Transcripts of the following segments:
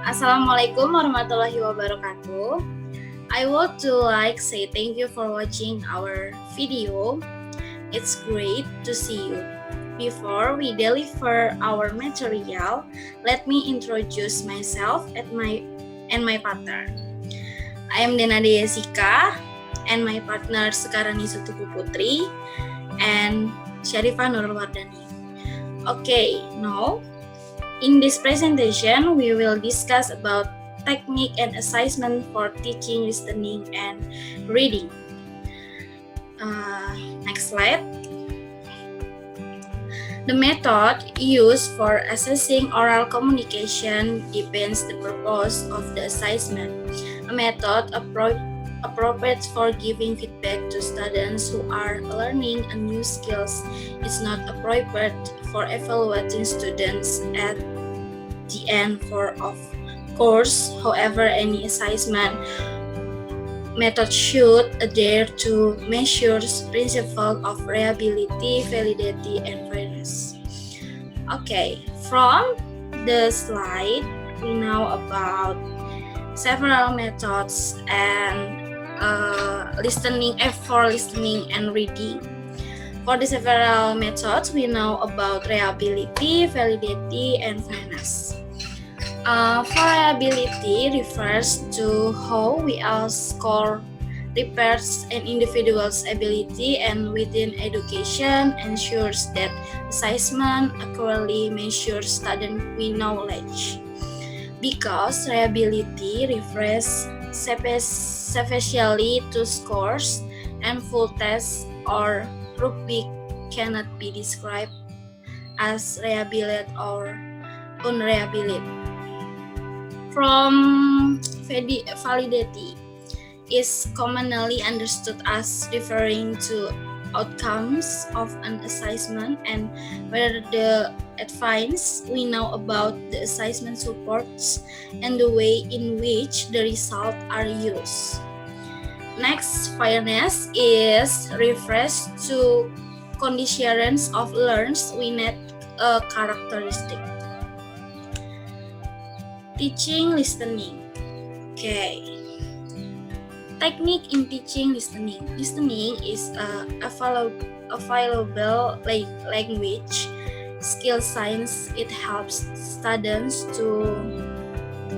Assalamualaikum warahmatullahi wabarakatuh. I would say thank you for watching our video. It's great to see you. Before we deliver our material, let me introduce myself and my partner. I am Denade Yesika and my partner Sekarani Sutuku Putri and Syarifah Nurul Wardani. Okay, now in this presentation, we will discuss about technique and assessment for teaching, listening, and reading. Next slide. The method used for assessing oral communication depends the purpose of the assessment. A method appropriate for giving feedback to students who are learning a new skills is not appropriate for evaluating students at the end of course. However, any assessment method should adhere to measures principles of reliability, validity, and fairness. Okay, from the slide, we know about several methods and for listening and reading. For the several methods, we know about reliability, validity, and fairness. Variability refers to how we score repairs an individual's ability, and within education ensures that assessment accurately measures student knowledge. Because reliability refers especially to scores and full tests or rubric cannot be described as reliable or unreliable. From validity is commonly understood as referring to outcomes of an assessment and whether the advice we know about the assessment supports and the way in which the results are used. Next, fairness refers to conditions of learners with a characteristic. Teaching listening. Okay. Technique in teaching listening. Listening is a available language skill science. It helps students to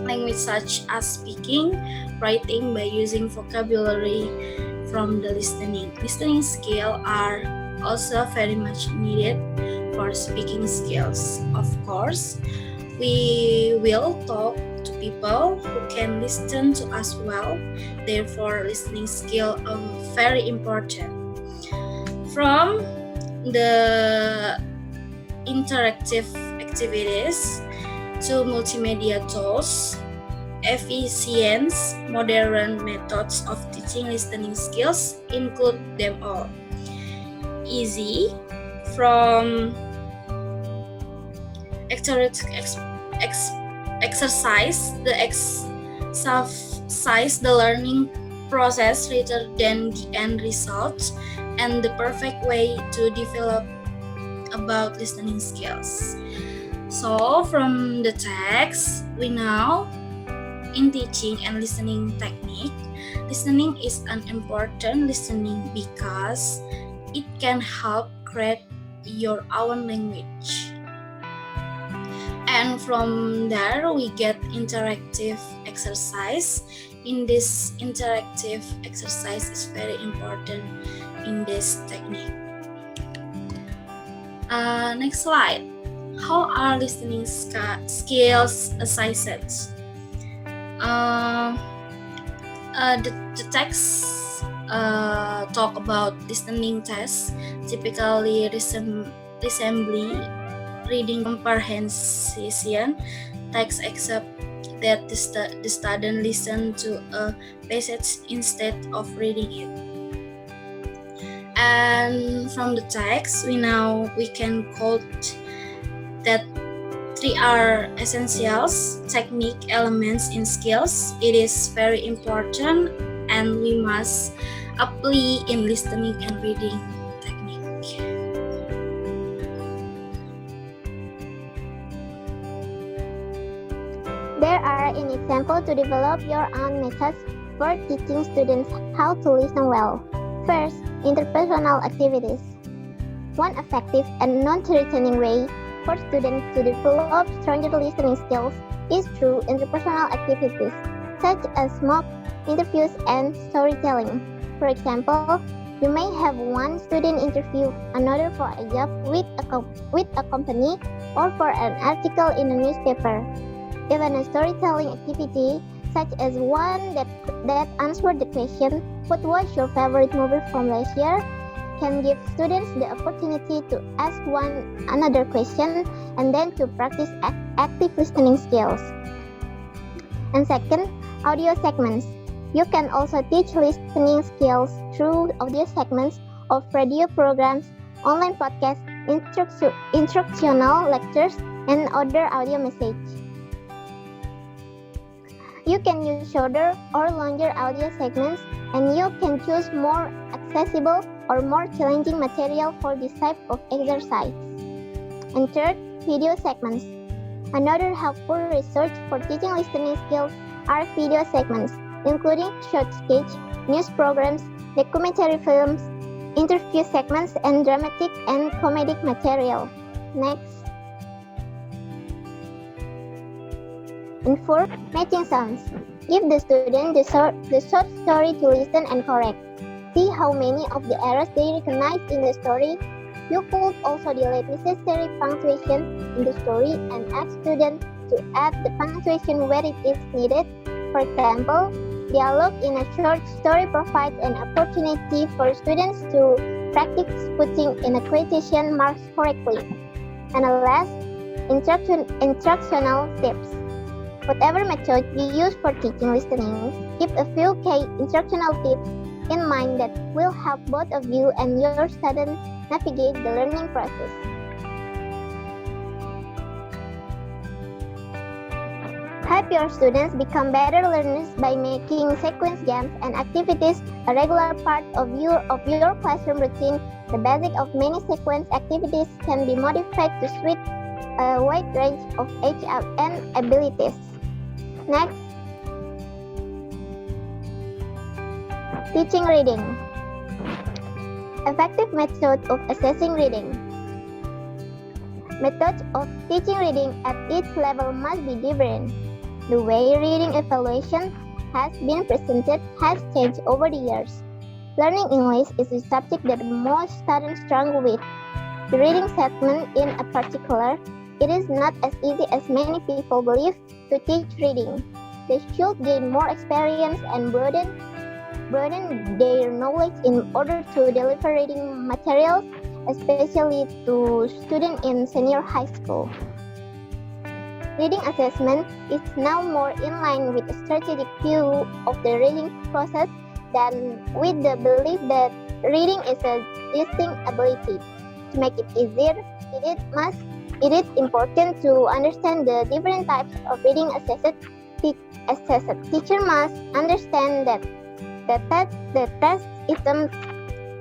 language such as speaking, writing by using vocabulary from the listening. Listening skills are also very much needed for speaking skills. Of course, we will talk to people who can listen to us well. Therefore, listening skills are very important. From the interactive activities to multimedia tools, efficient modern methods of teaching listening skills include them all. Easy, from exercise the learning process rather than the end result, and the perfect way to develop about listening skills. So from the text, we know in teaching and listening technique, listening is an important listening because it can help create your own language. And from there we get interactive exercise. In this interactive exercise is very important in this technique. Next slide. How are listening skills assessed? The text talk about listening tests, typically resembling reading comprehension text, except that the student listen to a passage instead of reading it. And from the text, we can quote that 3 are essentials, technique, elements, and skills. It is very important and we must apply in listening and reading technique. There are an example to develop your own methods for teaching students how to listen well. First, interpersonal activities. One effective and non-threatening way for students to develop stronger listening skills is through interpersonal activities, such as mock interviews and storytelling. For example, you may have one student interview another for a job with a company or for an article in a newspaper. Even a storytelling activity, such as one that answered the question, "What was your favorite movie from last year?" can give students the opportunity to ask one another question and then to practice active listening skills. And second, audio segments. You can also teach listening skills through audio segments of radio programs, online podcasts, instructional lectures, and other audio messages. You can use shorter or longer audio segments, and you can choose more accessible or more challenging material for this type of exercise. And third, video segments. Another helpful resource for teaching listening skills are video segments, including short sketch, news programs, documentary films, interview segments, and dramatic and comedic material. Next. And fourth, matching sounds. Give the student the short story to listen and correct. See how many of the errors they recognize in the story. You could also delete necessary punctuation in the story and ask students to add the punctuation where it is needed. For example, dialogue in a short story provides an opportunity for students to practice putting in a quotation marks correctly. And last, instructional tips. Whatever method you use for teaching listening, keep a few key instructional tips in mind that will help both of you and your students navigate the learning process. Help your students become better learners by making sequence games and activities a regular part of your classroom routine. The basic of many sequence activities can be modified to suit a wide range of age and abilities. Next, teaching reading. Effective method of assessing reading. Methods of teaching reading at each level must be different. The way reading evaluation has been presented has changed over the years. Learning English is a subject that most students struggle with. The reading segment in a particular, it is not as easy as many people believe to teach reading. They should gain more experience and broaden their knowledge in order to deliver reading materials, especially to students in senior high school. Reading assessment is now more in line with a strategic view of the reading process than with the belief that reading is a distinct ability. To make it easier, it is important to understand the different types of reading assessed. Teacher must understand that the test items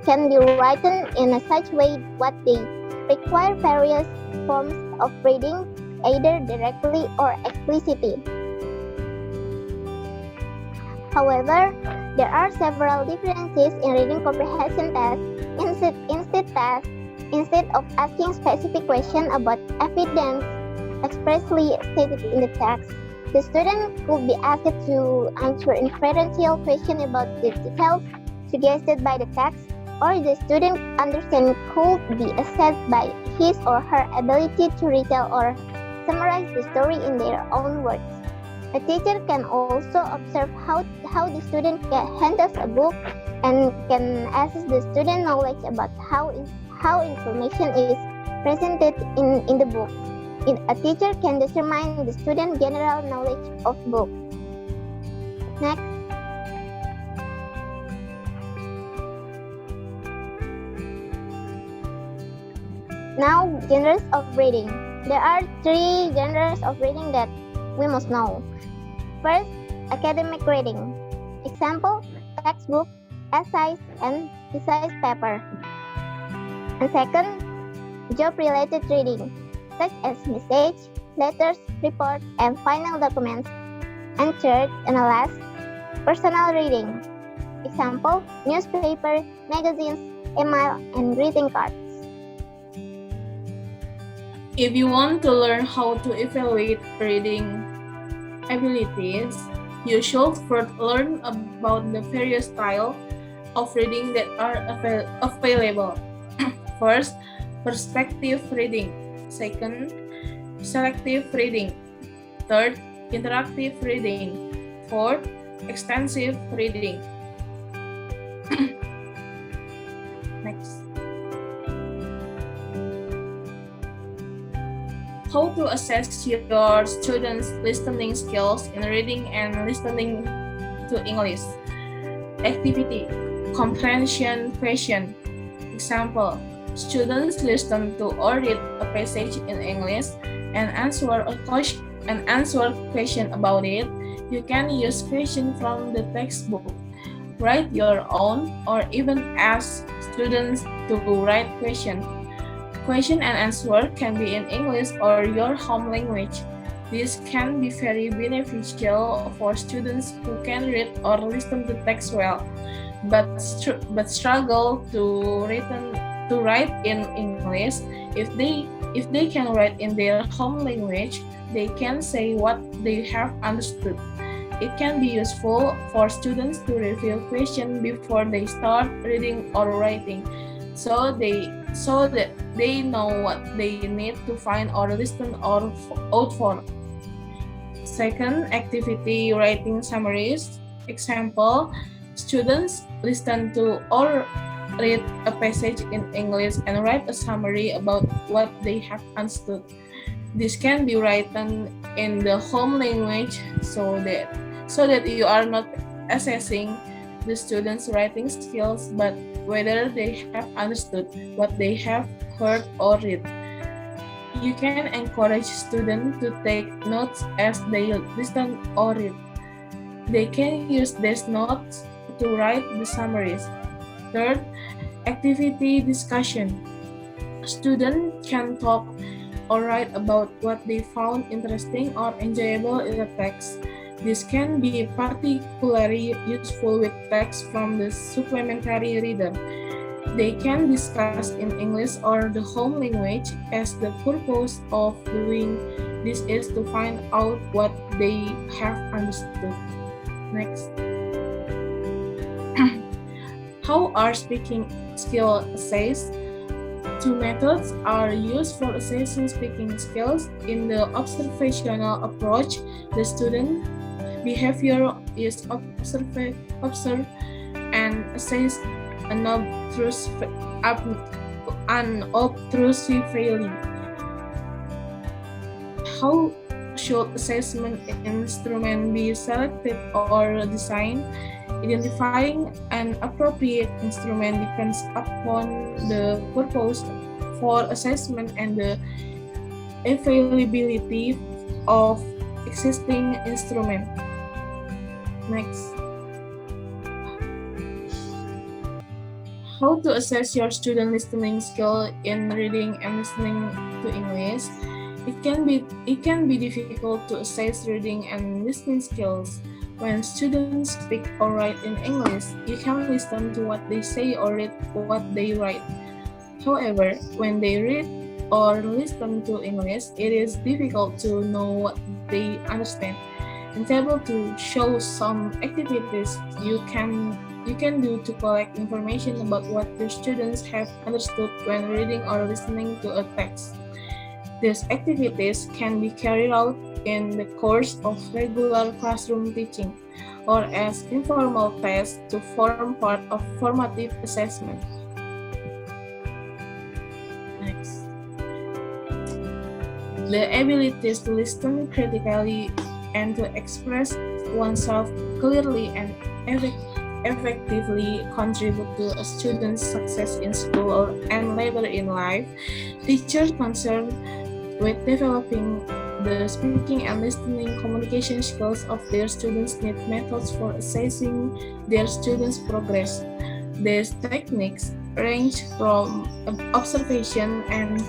can be written in such way that they require various forms of reading, either directly or explicitly. However, there are several differences in reading comprehension tests. Instead of asking specific questions about evidence expressly stated in the text, the student could be asked to answer inferential questions about the details suggested by the text, or the student understanding could be assessed by his or her ability to retell or summarize the story in their own words. A teacher can also observe how the student handles a book and can assess the student knowledge about how information is presented in the book. A teacher can determine the student's general knowledge of book. Next. Now, genres of reading. There are 3 genres of reading that we must know. First, academic reading. Example, textbook, essays, and research paper. And second, job-related reading, such as message, letters, reports, and final documents. And third, and last, personal reading. Example, newspaper, magazines, email, and greeting cards. If you want to learn how to evaluate reading abilities, you should first learn about the various styles of reading that are available. First, perspective reading. Second, selective reading. Third, interactive reading. Fourth, extensive reading. Next. How to assess your students' listening skills in reading and listening to English. Activity, comprehension question. Example, students listen to or read a passage in English and answer a question about it. You can use questions from the textbook, write your own, or even ask students to write questions. Question and answer can be in English or your home language. This can be very beneficial for students who can read or listen to text well, but struggle to write in English. If they can write in their home language, they can say what they have understood. It can be useful for students to review questions before they start reading or writing, so that they know what they need to find or listen or out for. Second, activity writing summaries. Example, students listen to or read a passage in English and write a summary about what they have understood. This can be written in the home language so that you are not assessing the students' writing skills, but whether they have understood what they have heard or read. You can encourage students to take notes as they listen or read. They can use these notes to write the summaries. Third, activity discussion. Students can talk or write about what they found interesting or enjoyable in the text. This can be particularly useful with text from the supplementary reader. They can discuss in English or the home language, as the purpose of doing this is to find out what they have understood. Next. How are speaking skills assessed? Two methods are used for assessing speaking skills. In the observational approach, the student behavior is observed and assessed unobtrusively. How should assessment instrument be selected or designed? Identifying an appropriate instrument depends upon the purpose for assessment and the availability of existing instrument. Next. How to assess your student listening skill in reading and listening to English? It can be difficult to assess reading and listening skills. When students speak or write in English, you can listen to what they say or read what they write. However, when they read or listen to English, it is difficult to know what they understand. And able to show some activities you can do to collect information about what your students have understood when reading or listening to a text. These activities can be carried out in the course of regular classroom teaching or as informal tests to form part of formative assessment. Next. The abilities to listen critically and to express oneself clearly and effectively contribute to a student's success in school and later in life. Teachers concerned with developing the speaking and listening communication skills of their students need methods for assessing their students' progress. These techniques range from observation and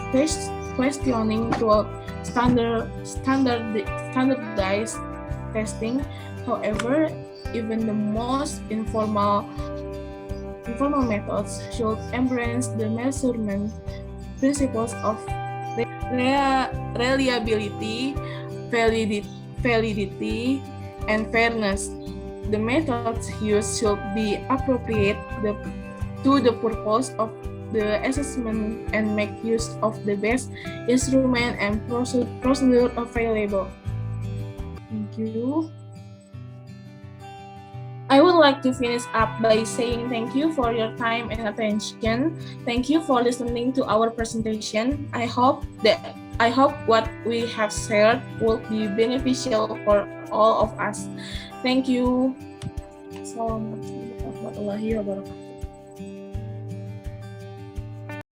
questioning to standardized testing. However, even the most informal methods should embrace the measurement principles of reliability, validity, and fairness. The methods used should be appropriate to the purpose of the assessment and make use of the best instrument and procedure available. Thank you. I would like to finish up by saying thank you for your time and attention. Thank you for listening to our presentation. I hope what we have shared will be beneficial for all of us. Thank you. Assalamualaikum warahmatullahi wabarakatuh.